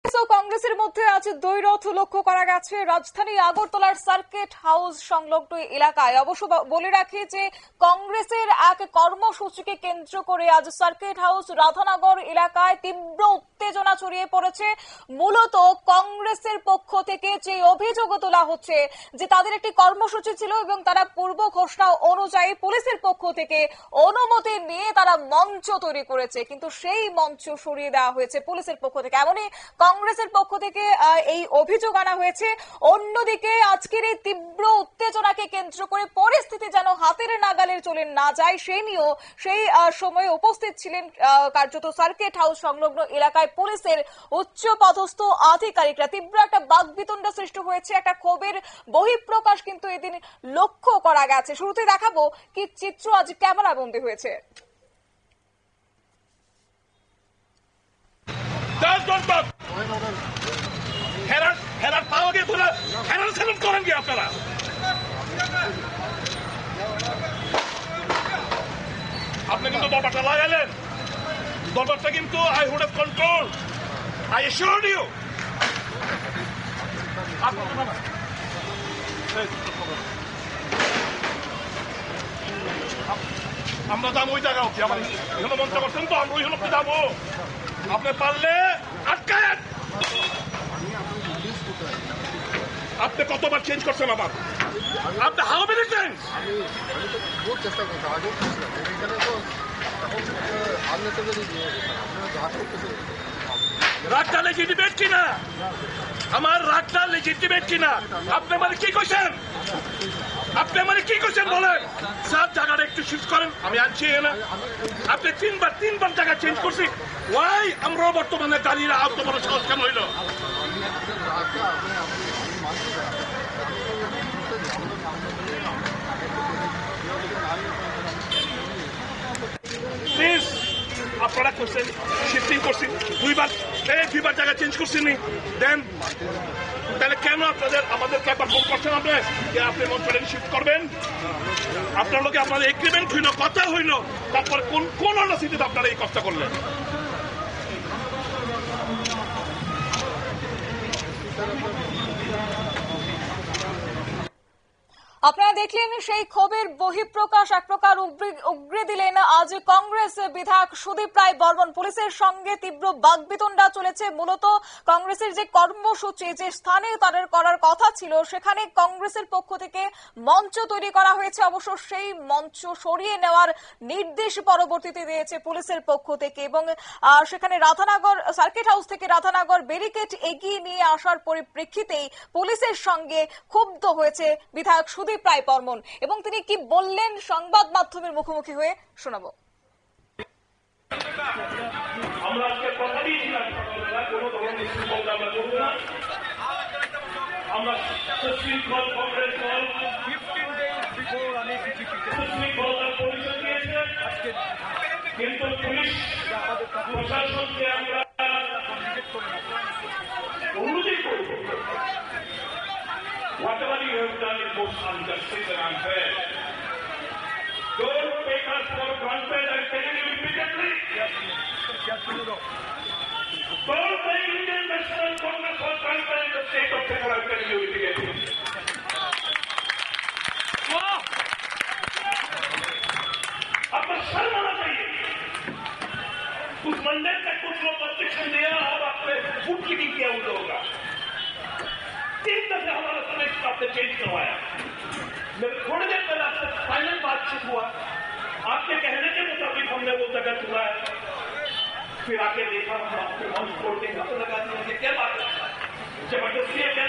কংগ্রেসের মধ্যে আজ দ্বৈরথ লক্ষ্য করা গেছে রাজধানী আগরতলার সার্কিট হাউস সংলগ্ন এলাকায়। অবশ্য বলে রাখি যে কংগ্রেসের এক কর্মসূচিকে কেন্দ্র করে আজ সার্কিট হাউস রাধানগর এলাকায় তীব্র উত্তেজনা ছড়িয়ে পড়েছে। মূলত কংগ্রেসের পক্ষ থেকে যে অভিযোগ তোলা হচ্ছে যে তাদের একটি কর্মসূচি ছিল এবং তারা পূর্ব ঘোষণা অনুযায়ী পুলিশের পক্ষ থেকে অনুমতি নিয়ে তারা মঞ্চ তৈরি করেছে, কিন্তু সেই মঞ্চ সরিয়ে দেওয়া হয়েছে পুলিশের পক্ষ থেকে। এমনই কংগ্রেসের পক্ষ থেকে এই অভিযোগ আনা হয়েছে। অন্যদিকে আজকের এই তীব্র উত্তেজনাকে কেন্দ্র করে পরিস্থিতি যেন হাতের নাগালে চলে না যায় সেই নিয়েও সেই সময়ে উপস্থিত ছিলেন কার্যত সার্কিট হাউস সংলগ্ন এলাকায় পুলিশের উচ্চ পদস্থ আধিকারিকরা। তীব্র একটা বাকবিতণ্ড সৃষ্টি হয়েছে, একটা ক্ষোভের বহিঃপ্রকাশ কিন্তু এদিন লক্ষ্য করা গেছে। শুরুতে দেখাবো কি চিত্র আজ ক্যামেরাবন্দী হয়েছে। আপনারা আপনি কিন্তু দরবারটা লাগাইলেন, দরবারটা কিন্তু I would have control, I assure you. আমরা যাবো ওই জায়গা অব্দি, আমার এখানে মঞ্চ করছেন তো আমরা ওইখানে অব্দি যাবো। আপনি পারলে আটকায়েন। আপনি কতবার চেঞ্জ করছেন আবার? আপনি হাউ মেনি টাইমস? আমি তো চেষ্টা করছি, আগেও করছিলাম এখানে তো এখন আননেসেসারি আপনারা যা করতেছেন। রাগটা লেজিটিমেট কিনা? আমার রাগটা লেজিটিমেট কিনা? আপনি মানে কি কইছেন? আপনি মানে কি কইছেন বলেন? স্যার জায়গাটা একটু শিফট করেন, আমি আনছি না। আপনি তিনবার জায়গা চেঞ্জ করছি। ওয়াই আমরাও বর্তমানে দাঁড়িয়ে আউট বড় সাহস কেন হইল? প্লিজ আপনারা করছেন, শিফটিং করছেন দুইবার জায়গা চেঞ্জ করছেন নি, দেন তাহলে কেন আপনাদের আমাদেরকে একবার ফোন করছেন আপনি যে আপনি মঞ্চটা শিফট করবেন? আপনার লোকে আপনাদের এগ্রিমেন্ট হইল, কথা হইল, তারপর কোন অনসিটিতে আপনারা এই কষ্ট করলেন? আপনারা দেখলেন সেই ক্ষোভের বহিঃপ্রকাশ এক প্রকার উগরে দিলেন আজ কংগ্রেস বিধায়ক সুদীপ রায় বর্মন। পুলিশের সঙ্গে তীব্র বাকবিতণ্ডা চলেছে। মূলত কংগ্রেসের যে কর্মসূচি, যে স্থানে তাদের করার কথা ছিল, সেখানে কংগ্রেসের পক্ষ থেকে মঞ্চ তৈরি করা হয়েছে। অবশ্য সেই মঞ্চ সরিয়ে নেওয়ার নির্দেশ পরবর্তীতে দিয়েছে পুলিশের পক্ষ থেকে এবং সেখানে রাধানগর সার্কিট হাউস থেকে রাধানগর ব্যারিকেড এগিয়ে নিয়ে আসার পরিপ্রেক্ষিতেই পুলিশের সঙ্গে ক্ষুব্ধ হয়েছে বিধায়ক সুদীপ রায় বর্মন এবং তিনি কি বললেন সংবাদ মাধ্যমের মুখোমুখি হয়ে শোনাবো। আমরা আজকে কথা দিয়েছিলাম সকালবেলা কোনো ধরনের সুযোগ আমরা করবো না। আমরা সুশৃঙ্খল কংগ্রেস দল 15 days before আমি সুশৃঙ্খলতার পরিচয় দিয়েছে, কিন্তু পুলিশ প্রশাসনকে আমরা অনুরোধই করব, whatever you have done is most injustice and unfair. Don't take us for granted. I'm telling you immediately. Don't take Indian National Congress for granted in the state of Kerala. I'm telling you immediately. आपको शर्म आना चाहिए। उस मंडल तक कुछ लोग objection दिया और आपने फुट कीपिंग किया उन लोगों का। 3 दफे हमारा समय आपने चेंज करवाया। मेरे थोड़ी देर पहले आपसे फाइनल बातचीत हुआ, आपके कहने के मुताबिक हमने वो जगह चुना है। फिर आके देखा हम आपके मंच छोड़ के घर लगा दिए। क्या बात है? जबरदस्ती है क्या?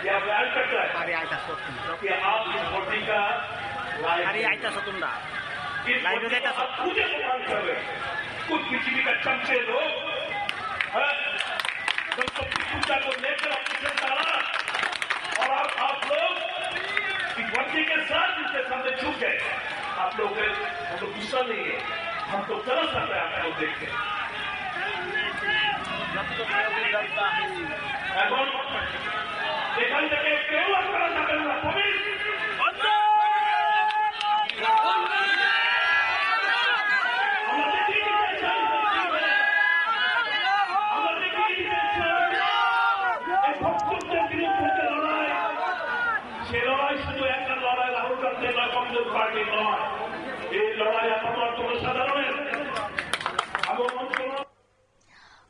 ये बयान करता है कि आप इस वोटिंग का मुझे बयान कर रहे हैं। कुछ बीजेपी का चमचे लोग पूजा को लेकर ऑपरेशन डाला और आप लोग इस वर्दी के साथ जिसके सामने झुक गए। आप लोग हम तो गुस्सा नहीं है, हम तो तरस आता है आप लोग देख के। এখন এখান থেকে কেউ আপনারা যাবেন না, পুলিশ আমাদের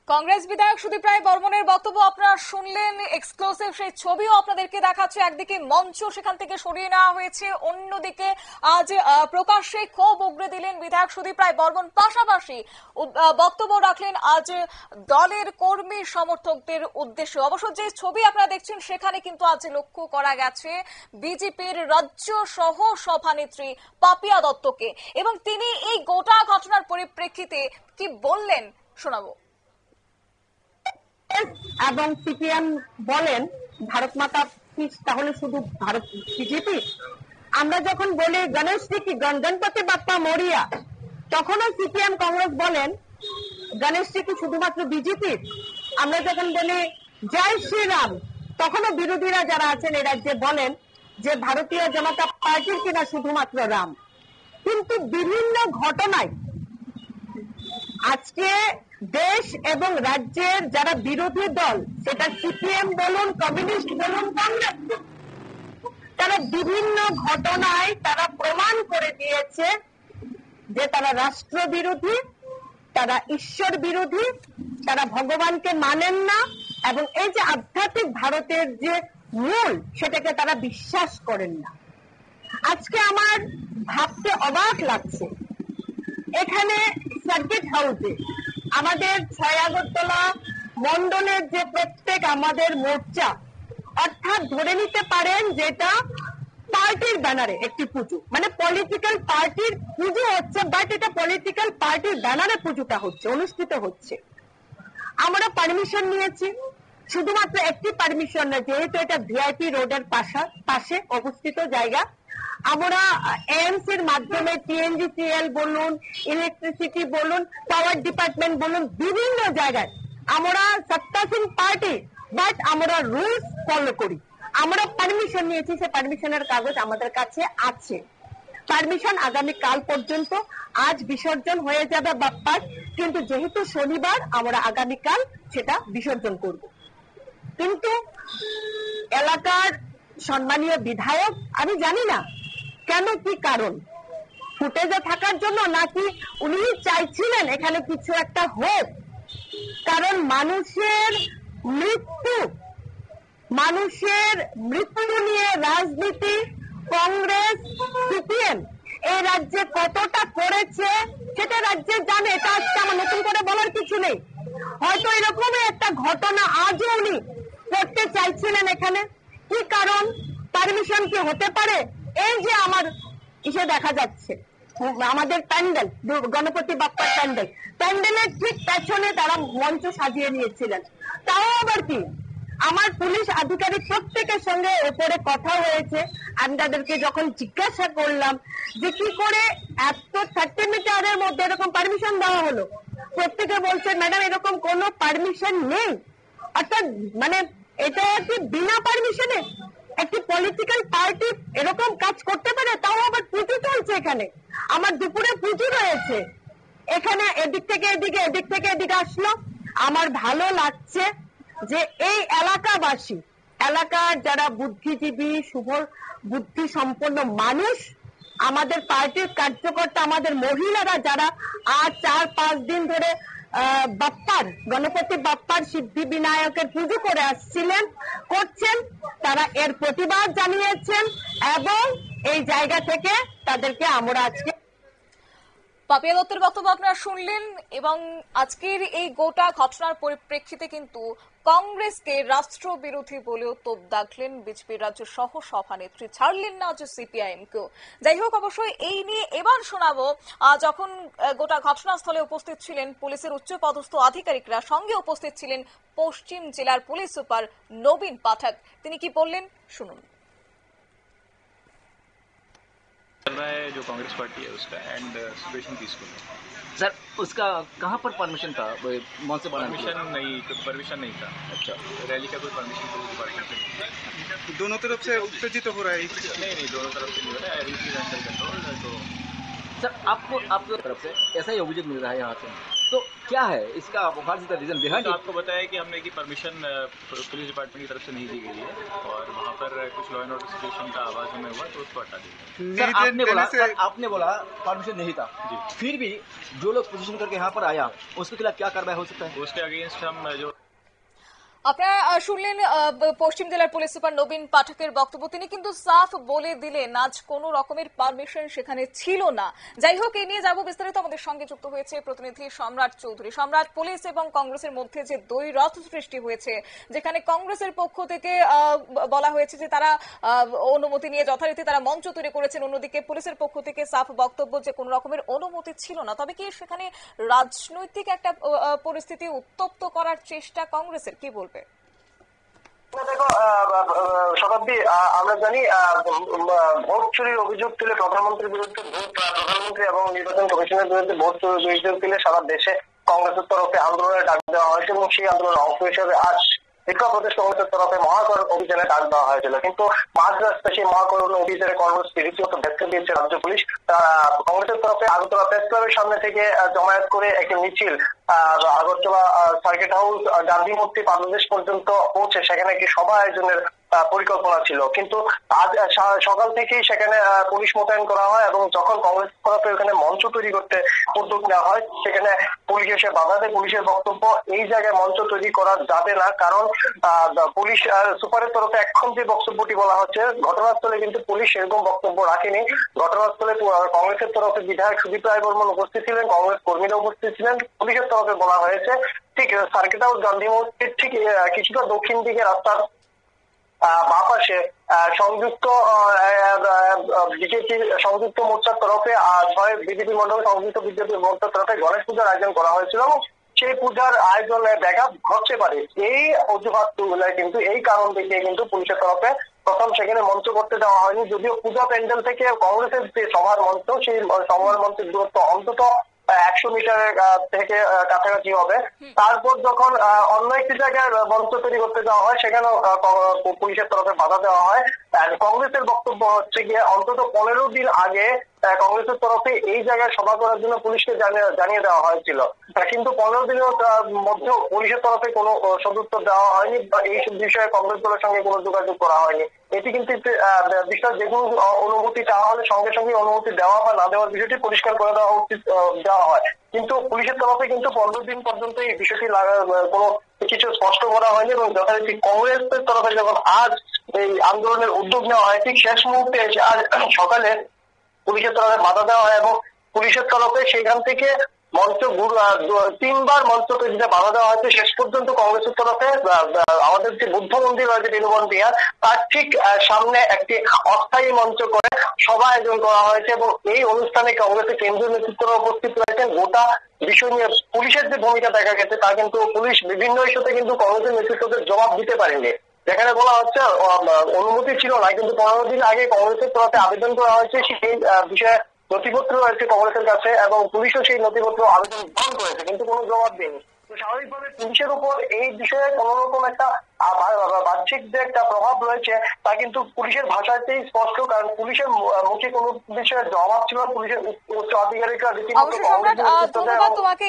কংগ্রেস বিধায়ক সুদীপ রায় বর্মনের বক্তব্য আপনারা শুনলেন। এক্সক্লুসিভ সেই ছবিও আপনাদেরকে দেখাচ্ছে। একদিকে মঞ্চ সেখান থেকে সরিয়ে নেওয়া হয়েছে, অন্যদিকে আজ প্রকাশ্যে ক্ষোভ উগরে দিলেন বিধায়ক সুদীপ রায় বর্মন। পাশাপাশি বক্তব্য রাখলেন আজ দলের কর্মী সমর্থকদের উদ্দেশ্যে। অবশ্য যে ছবি আপনারা দেখছেন সেখানে কিন্তু আজ লক্ষ্য করা গেছে বিজেপির রাজ্য সহ সভানেত্রী পাপিয়া দত্তকে, এবং তিনি এই গোটা ঘটনার পরিপ্রেক্ষিতে কি বললেন শোনাবো। এবং সিপিএম বলেন ভারত মাতা তাহলে শুধু ভারত বিজেপি। আমরা যখন বলি গণেশজি কি গণপতি বাপ্পা মরিয়া, তখনও সিপিএম কংগ্রেস বলেন গণেশজি কি শুধুমাত্র বিজেপি। আমরা যখন বলি জয় শ্রীরাম, তখনও বিরোধীরা যারা আছেন এই রাজ্যে বলেন যে ভারতীয় জনতা পার্টির কিনা শুধুমাত্র রাম। কিন্তু বিভিন্ন ঘটনায় আজকে দেশ এবং রাজ্যের যারা বিরোধী দল, সেটা সিপিএম বলুন, কমিউনিস্ট বলুন, কংগ্রেস, তারা বিভিন্ন ঘটনায় তারা প্রমাণ করে দিয়েছে যে তারা রাষ্ট্র বিরোধী, তারা ঈশ্বর বিরোধী, তারা ভগবানকে মানেন না, এবং এই যে আধ্যাত্মিক ভারতের যে মূল সেটাকে তারা বিশ্বাস করেন না। আজকে আমার ভাবতে অবাক লাগছে, এখানে সার্কিট হাউসে আমাদের 6 আগরতলা মন্ডলের যে প্রত্যেক আমাদের মোর্চা, অর্থাৎ ধরে নিতে পারেন যেটা পার্টির ব্যানারে একটি পুজো, মানে পলিটিক্যাল পার্টির পুজো হচ্ছে, বাট এটা পলিটিক্যাল পার্টির ব্যানারে পুজোটা হচ্ছে, অনুষ্ঠিত হচ্ছে। আমরা পারমিশন নিয়েছি, শুধুমাত্র একটি পারমিশন না, যেহেতু এটা ভিআইপি রোডের পাশে অবস্থিত জায়গা, আমরা এএমসি এর মাধ্যমে টিএনজিসিএল বলুন, ইলেকট্রিসিটি বলুন, পাওয়ার ডিপার্টমেন্ট বলুন, বিভিন্ন জায়গায় আমরা সত্তাসীন পার্টি, বাট আমরা রুলস ফলো করি। আমরা পারমিশন নিয়েছি, সে পারমিশনের কাগজ আমাদের কাছে আছে। পারমিশন আগামী কাল পর্যন্ত, আজ বিসর্জন হয়ে যাবে বাপ্পার, কিন্তু যেহেতু শনিবার আমরা আগামীকাল সেটা বিসর্জন করব। কিন্তু এলাকার সম্মানীয় বিধায়ক, আমি জানি না কেন, কি কারণ, ফুটেজে থাকার জন্য নাকি উনি চাইছিলেন এখানে কিছু একটা হোক, কারণ মানুষের মৃত্যু নিয়ে রাজনীতি কংগ্রেস সিপিএম এই রাজ্যে কতটা করেছে সেটা রাজ্যে জানে, এটা আজকে আমার নতুন করে বলার কিছু নেই। হয়তো এরকমই একটা ঘটনা আজও উনি করতে চাইছিলেন এখানে। কি কারণ, পারমিশন কি হতে পারে? এই যে আমার ইসে দেখা যাচ্ছে আমাদের প্যান্ডেল, গণপতি বাপ্পার প্যান্ডেলের ঠিক পেছনে তারা মঞ্চ সাজিয়ে নিয়েছিলেন। তাও আবার কি, আমার পুলিশ আধিকারিক প্রত্যেকের সঙ্গে উপরে কথা হয়েছে, আমি তাদেরকে যখন জিজ্ঞাসা করলাম যে কি করে এত 30 মিটারের মধ্যে এরকম পারমিশন দেওয়া হলো, প্রত্যেকে বলছে ম্যাডাম এরকম কোনো পারমিশন নেই। অর্থাৎ মানে এটা কি বিনা পারমিশনে একটি পলিটিক্যাল পার্টি এরকম কাজ করতে পারে? তাও আবার পুজো চলছে এখানে, আমার দুপুরে পুজো রয়েছে এখানে, এদিক থেকে এদিকে, এদিক থেকে এদিকে আসলো। আমার ভালো লাগছে যে এই এলাকাবাসী, এলাকার যারা বুদ্ধিজীবী, শুভ বুদ্ধি সম্পন্ন মানুষ, আমাদের পার্টির কার্যকর্তা, আমাদের মহিলারা যারা আজ 4-5 দিন ধরে গণপতি বাপ্পার সিদ্ধি বিনায়কের পুজো করে আসছিলেন, করছেন, তারা এর প্রতিবাদ জানিয়েছেন, এবং এই জায়গা থেকে তাদেরকে আমরা আজকে পাপিয়া দত্তের বক্তব্য আপনারা শুনলেন। এবং আজকের এই গোটা ঘটনার পরিপ্রেক্ষিতে কিন্তু কংগ্রেসকে রাষ্ট্রবিরোধী বলেও তোপ দাগলেন বিজেপির রাজ্য সহ সভানেত্রী, ছাড়লেন না আজ সিপিআইএম কেও। যাই হোক, অবশ্যই এই নিয়ে এবার শোনাবো যখন গোটা ঘটনাস্থলে উপস্থিত ছিলেন পুলিশের উচ্চ পদস্থ আধিকারিকরা, সঙ্গে উপস্থিত ছিলেন পশ্চিম জেলার পুলিশ সুপার নবীন পাঠক। তিনি কি বললেন শুনুন। चल रहा है जो कांग्रेस पार्टी है उसका, एंड सिचुएशन पीसफुल है। सर उसका कहाँ पर परमिशन था, कौन से परमिशन नहीं था। अच्छा, रैली का कोई परमिशन पुलिस डिपार्टमेंट से नहीं था। दोनों तरफ से उत्तेजित हो रहा है। नहीं, दोनों तरफ से नहीं हो रहा है, एवरीथिंग अंडर कंट्रोल है। तो सर आपको तरफ से ऐसा ही अभियोग मिल रहा है यहाँ से, तो तो क्या है इसका, what is the reason behind to it? आपको बताया कि हमने की परमिशन पुलिस डिपार्टमेंट की तरफ से नहीं दी गई है और वहाँ पर कुछ लॉ एंड ऑर्डर सिचुएशन का आवाज हमें हुआ तो उसको हटा दिया। सर आपने बोला परमिशन नहीं था जी। फिर भी जो लोग पोजीशन करके यहाँ पर आया उसके खिलाफ क्या कार्रवाई हो सकता है? उसके अगेंस्ट हम जो আপনারা শুনলেন পশ্চিম জেলার পুলিশ সুপার নবীন পাঠকের বক্তব্য। তিনি কিন্তু সাফ বলে দিলেন আজ কোনো রকমের পারমিশন সেখানে ছিল না। যাই হোক, এই নিয়ে যাব বিস্তারিত। আমাদের সঙ্গে যুক্ত হয়েছে প্রতিনিধি সম্রাট চৌধুরী। সম্রাট, পুলিশ এবং কংগ্রেসের মধ্যে যে দ্বৈরথ সৃষ্টি হয়েছে, যেখানে কংগ্রেসের পক্ষ থেকে বলা হয়েছে যে তারা অনুমতি নিয়ে যথারীতি তারা মঞ্চ তৈরি করেছেন, অন্যদিকে পুলিশের পক্ষ থেকে সাফ বক্তব্য যে কোনো রকমের অনুমতি ছিল না। তবে কি সেখানে রাজনৈতিক একটা পরিস্থিতি উত্তপ্ত করার চেষ্টা কংগ্রেসের, কি বলবে? দেখো শতাব্দী, আমরা জানি ভোট চুরির অভিযোগ তুলে প্রধানমন্ত্রীর বিরুদ্ধে প্রধানমন্ত্রী এবং নির্বাচন কমিশনের বিরুদ্ধে ভোট চুরির অভিযোগ তুলে সারা দেশে কংগ্রেসের তরফে আন্দোলনের ডাক দেওয়া হয়েছে এবং সেই আন্দোলনের অংশ হিসেবে আজ শিক্ষা প্রদেশ কংগ্রেসের তরফে মহাকরণ অভিযানে ডাক দেওয়া হয়েছিল। কিন্তু মাঝ রাস্তায় সেই মহাকরণ অভিযানে কংগ্রেস রীতিমতো ব্যাখ্যা দিয়েছে রাজ্য পুলিশ। কংগ্রেসের তরফে আগরতলা প্রেস ক্লাবের সামনে থেকে জমায়েত করে একটি মিছিল আগরতলা সার্কিট হাউস গান্ধী মূর্তি পাদদেশ পর্যন্ত পৌঁছে সেখানে একটি সভা আয়োজনের পরিকল্পনা ছিল। কিন্তু আজ সকাল থেকেই সেখানে পুলিশ মোতায়েন করা হয় এবং যখন কংগ্রেস তরফে ওখানে মঞ্চ তৈরি করতে উদ্যোগ নেওয়া হয় সেখানে পুলিশ এসে বাধা দেয়। পুলিশের বক্তব্য, এই জায়গায় মঞ্চ তৈরি করা যাবে না, কারণ পুলিশ সুপারের তরফে এখন যে বক্তব্যটি বলা হচ্ছে, ঘটনাস্থলে কিন্তু পুলিশ এরকম বক্তব্য রাখেনি। ঘটনাস্থলে কংগ্রেসের তরফে বিধায়ক সুদীপ রায় বর্মন উপস্থিত ছিলেন, কংগ্রেস কর্মীরা উপস্থিত ছিলেন। পুলিশের তরফে বলা হয়েছে ঠিক সার্কিট হাউস গান্ধী মূর্তির ঠিক কিছুটা দক্ষিণ দিকে রাস্তার বাঁ পাশে সংযুক্ত বিজেপি সংযুক্ত মোর্চার তরফে 6 বিজেপি মন্ডল সংযুক্ত বিজেপি মোর্চার তরফে গণেশ পূজার আয়োজন করা হয়েছিল এবং সেই পূজার আয়োজনে ব্যাঘাত ঘটতে পারে। এই অজুহাত তুলে কিন্তু এই কারণ দেখিয়ে কিন্তু পুলিশের তরফে প্রথম সেখানে মঞ্চ করতে দেওয়া হয়নি। যদিও পূজা প্যান্ডেল থেকে কংগ্রেসের যে সভার মঞ্চ, সেই সভার মঞ্চের দূরত্ব অন্তত 100 মিটারের থেকে কাছাকাছি হবে। তারপর যখন অন্য একটি জায়গায় মঞ্চ তৈরি করতে যাওয়া হয় সেখানেও পুলিশের তরফে বাধা দেওয়া হয়। কংগ্রেসের বক্তব্য হচ্ছে গিয়ে অন্তত 15 দিন আগে কংগ্রেসের তরফে এই জায়গায় সভা করার জন্য পুলিশকে জানিয়ে দেওয়া হয়েছিল, কিন্তু 15 দিনের মধ্যেও পুলিশের তরফে কোনো সদুত্তর দেওয়া হয়নি বা এই বিষয়ে কংগ্রেস দলের সঙ্গে কোনো যোগাযোগ করা হয়নি। এটি কিন্তু বিষয়, যেগুলো অনুমতি চাওয়া হলে সঙ্গে সঙ্গে অনুমতি দেওয়া বা না দেওয়ার বিষয়টি পরিষ্কার করে দেওয়া হয়, কিন্তু পুলিশের তরফে কিন্তু 15 দিন পর্যন্ত এই বিষয়টি কোনো কিছু স্পষ্ট করা হয়নি এবং যথারীতি কংগ্রেসের তরফে যখন আজ এই আন্দোলনের উদ্যোগ নেওয়া হয় ঠিক শেষ মুহূর্তে এসে আজ সকালে পুলিশের তরফে বাধা দেওয়া হয় এবং পুলিশের তরফে সেখান থেকে মঞ্চ 3বার মঞ্চ তৈরিতে বাধা দেওয়া হয়েছে। শেষ পর্যন্ত কংগ্রেসের তরফে আমাদের যে বুদ্ধ মন্দির রয়েছে বেনুবন বিহার, তার ঠিক সামনে একটি অস্থায়ী মঞ্চ করে সভা আয়োজন করা হয়েছে এবং এই অনুষ্ঠানে কংগ্রেসের কেন্দ্রীয় নেতৃত্বরা উপস্থিত রয়েছেন। গোটা বিষয় নিয়ে পুলিশের যে ভূমিকা দেখা গেছে তা কিন্তু পুলিশ বিভিন্ন ইস্যুতে কিন্তু কংগ্রেসের নেতৃত্বদের জবাব দিতে পারেনি। যেখানে বলা হচ্ছে অনুমতি ছিল না, কিন্তু 15 দিন আগে কংগ্রেসের তরফে আবেদন করা হয়েছে, সেই বিষয়ে নথিপত্র রয়েছে কংগ্রেসের কাছে এবং পুলিশও সেই নথিপত্র আবেদন গ্রহণ করেছে, কিন্তু কোনো জবাব দেয়নি। তো স্বাভাবিকভাবে পুলিশের উপর এই বিষয়ে কোন রকম একটা বাহ্যিক যে একটা প্রভাব রয়েছে তা কিন্তু পুলিশের ভাষাতেই স্পষ্ট, কারণ পুলিশের মুখে কোনো বিষয়ে জবাব ছিল না। পুলিশের উচ্চ আধিকারিকরা ধন্যবাদ তোমাকে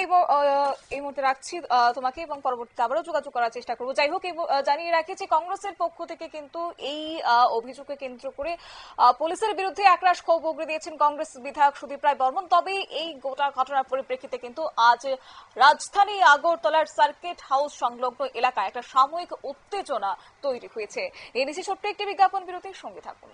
এই মুহূর্তে রাখছি তোমাকে এবং পরবর্তীতে আবারও যোগাযোগ করার চেষ্টা করবো। যাই হোক, জানিয়ে রাখি যে কংগ্রেসের পক্ষ থেকে কিন্তু এই অভিযোগকে কেন্দ্র করে পুলিশের বিরুদ্ধে একরাশ ক্ষোভ উগরে দিয়েছেন কংগ্রেস বিধায়ক সুদীপ রায় বর্মন। তবে এই গোটা ঘটনার পরিপ্রেক্ষিতে কিন্তু আজ রাজধানী আগরতলার সার্কিট হাউস সংলগ্ন এলাকায় একটা সাময়িক উত্তেজনা তৈরি হয়েছে। এই নিয়ে ছোট্ট একটি বিজ্ঞাপন বিরতির সঙ্গে থাকুন।